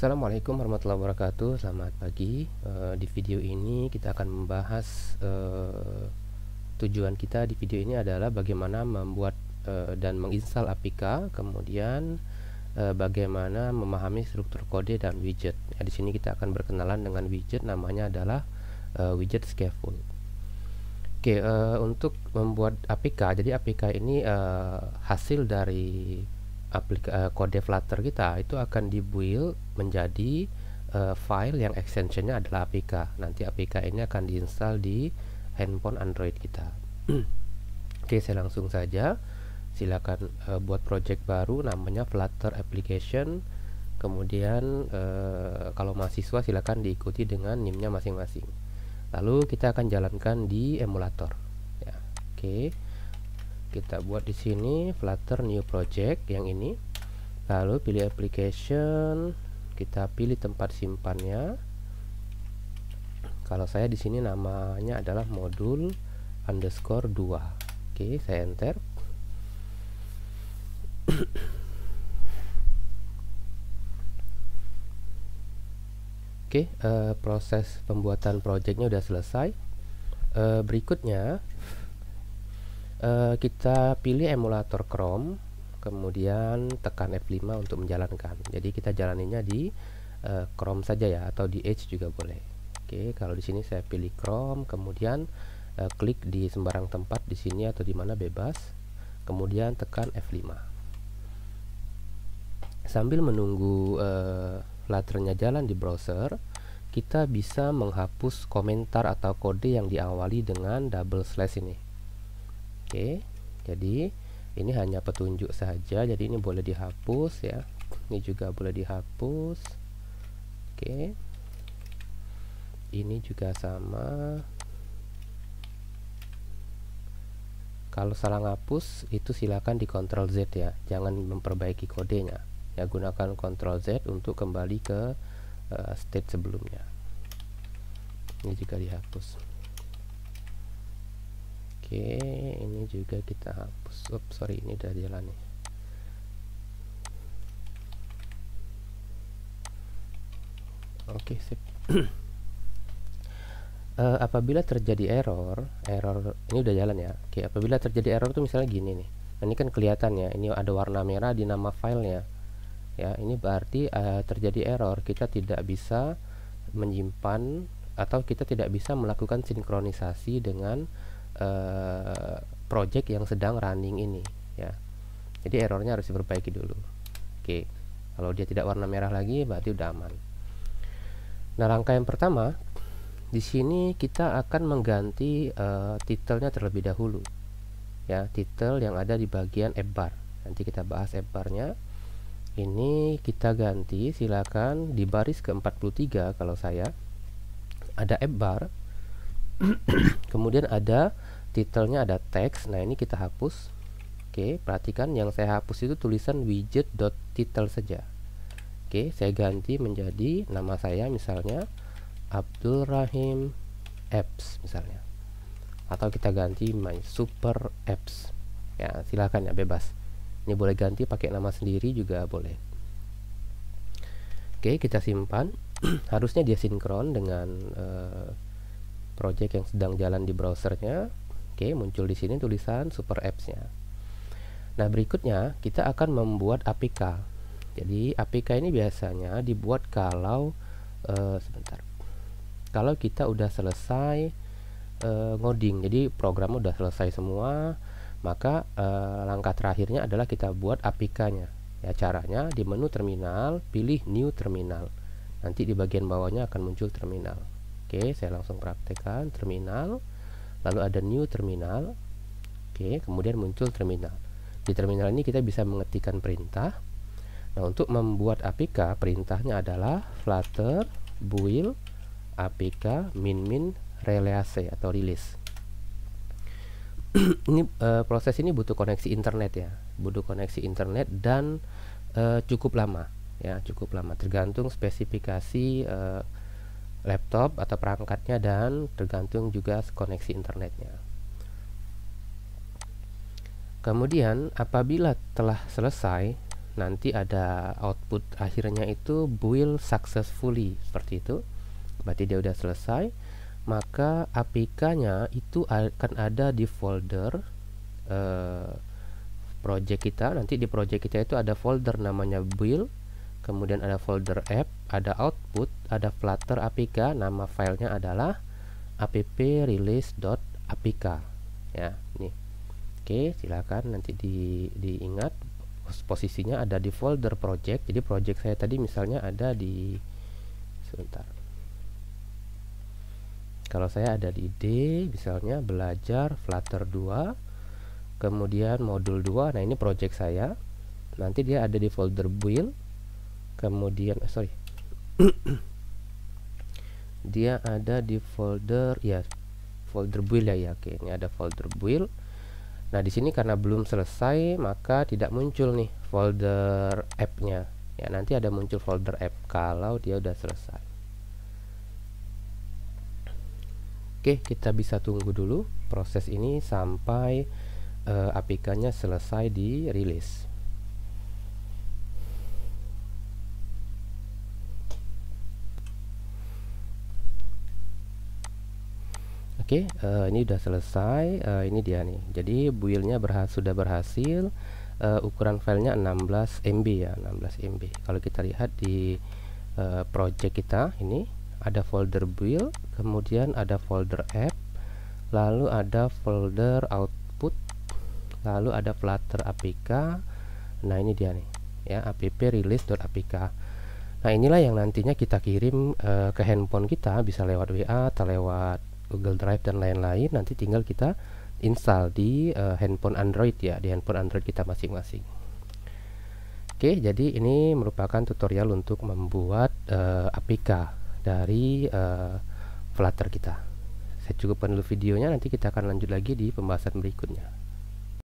Assalamualaikum warahmatullahi wabarakatuh. Selamat pagi. Di video ini kita akan membahas tujuan kita di video ini adalah bagaimana membuat dan menginstal APK, kemudian bagaimana memahami struktur kode dan widget. Di sini kita akan berkenalan dengan widget, namanya adalah widget scaffold. Oke, untuk membuat APK, jadi APK ini hasil dari kode Flutter kita itu akan dibuild menjadi file yang extensionnya adalah APK. Nanti APK ini akan diinstal di handphone Android kita. Oke, saya langsung saja. Silakan buat project baru namanya Flutter application. Kemudian kalau mahasiswa silakan diikuti dengan NIM-nya masing-masing. Lalu kita akan jalankan di emulator. Ya, oke. Kita buat di sini Flutter new project yang ini. Lalu pilih application, kita pilih tempat simpannya. Kalau saya di sini namanya adalah modul underscore 2. Oke, saya enter. Oke, proses pembuatan projectnya udah selesai. Berikutnya kita pilih emulator Chrome, kemudian tekan F5 untuk menjalankan. Jadi kita jalaninya di Chrome saja ya, atau di Edge juga boleh. Oke, kalau di sini saya pilih Chrome, kemudian klik di sembarang tempat di sini atau di mana bebas, kemudian tekan F5. Sambil menunggu Flutternya jalan di browser, kita bisa menghapus komentar atau kode yang diawali dengan double slash ini. Oke, jadi ini hanya petunjuk saja, jadi ini boleh dihapus ya. Ini juga boleh dihapus. Oke, ini juga sama. Kalau salah ngapus itu silakan di Ctrl Z ya, jangan memperbaiki kodenya ya, gunakan Ctrl Z untuk kembali ke state sebelumnya. Ini juga dihapus. Oke, ini juga kita hapus. Sorry, ini udah jalan nih. Oke, sip. Apabila terjadi error ini udah jalan ya. Oke, apabila terjadi error tuh misalnya gini nih. Ini kan kelihatan ya, ini ada warna merah di nama filenya. Ya, ini berarti terjadi error. Kita tidak bisa menyimpan atau kita tidak bisa melakukan sinkronisasi dengan project yang sedang running ini ya. Jadi errornya harus diperbaiki dulu. Oke, kalau dia tidak warna merah lagi berarti udah aman. Nah, langkah yang pertama di sini kita akan mengganti titlenya terlebih dahulu ya, title yang ada di bagian app bar. Nanti kita bahas app barnya. Ini kita ganti, silakan di baris ke-43 kalau saya ada app bar. Kemudian ada titelnya, ada teks. Nah, ini kita hapus. Oke, perhatikan yang saya hapus itu tulisan widget.title saja. Oke, saya ganti menjadi nama saya misalnya Abdul Rahim Apps misalnya. Atau kita ganti My Super Apps. Ya, silakan ya, bebas. Ini boleh ganti pakai nama sendiri juga boleh. Oke, kita simpan. Harusnya dia sinkron dengan project yang sedang jalan di browsernya. Oke, muncul di sini tulisan Super Apps-nya. Nah, berikutnya kita akan membuat APK. Jadi APK ini biasanya dibuat kalau kalau kita udah selesai ngoding. Jadi program udah selesai semua, maka langkah terakhirnya adalah kita buat APK-nya. Ya, caranya di menu terminal pilih New Terminal. Nanti di bagian bawahnya akan muncul terminal. Oke, saya langsung praktekkan terminal. Lalu ada new terminal. Oke, kemudian muncul terminal. Di terminal ini kita bisa mengetikkan perintah. Nah, untuk membuat APK, perintahnya adalah flutter build APK min release atau release. Ini proses ini butuh koneksi internet ya, butuh koneksi internet dan cukup lama ya, cukup lama. Tergantung spesifikasi laptop atau perangkatnya dan tergantung juga koneksi internetnya. Kemudian apabila telah selesai, nanti ada output akhirnya itu build successfully, seperti itu. Berarti dia udah selesai. Maka APK-nya itu akan ada di folder project kita. Nanti di project kita itu ada folder namanya build, kemudian ada folder app, ada output, ada Flutter APK. Nama filenya adalah app_release.apk ya, ini. Oke, silakan nanti diingat posisinya ada di folder project. Jadi project saya tadi misalnya ada di, sebentar, kalau saya ada di D misalnya belajar Flutter 2, kemudian modul 2. Nah, ini project saya. Nanti dia ada di folder build, kemudian dia ada di folder folder build ya. Oke, ini ada folder build. Nah, di sini karena belum selesai maka tidak muncul nih folder app-nya. Ya, nanti ada muncul folder app kalau dia udah selesai. Oke, kita bisa tunggu dulu proses ini sampai APK-nya selesai di rilis. Oke, ini udah selesai. Ini dia nih. Jadi build-nya sudah berhasil. Ukuran filenya 16 MB ya, 16 MB. Kalau kita lihat di project kita ini ada folder build, kemudian ada folder app, lalu ada folder output, lalu ada Flutter APK. Nah, ini dia nih ya, app_release.apk. Nah, inilah yang nantinya kita kirim ke handphone kita, bisa lewat WA atau lewat Google Drive dan lain-lain. Nanti tinggal kita install di handphone Android ya, di handphone Android kita masing-masing. Oke, jadi ini merupakan tutorial untuk membuat APK dari Flutter kita. Saya cukupkan dulu videonya, nanti kita akan lanjut lagi di pembahasan berikutnya.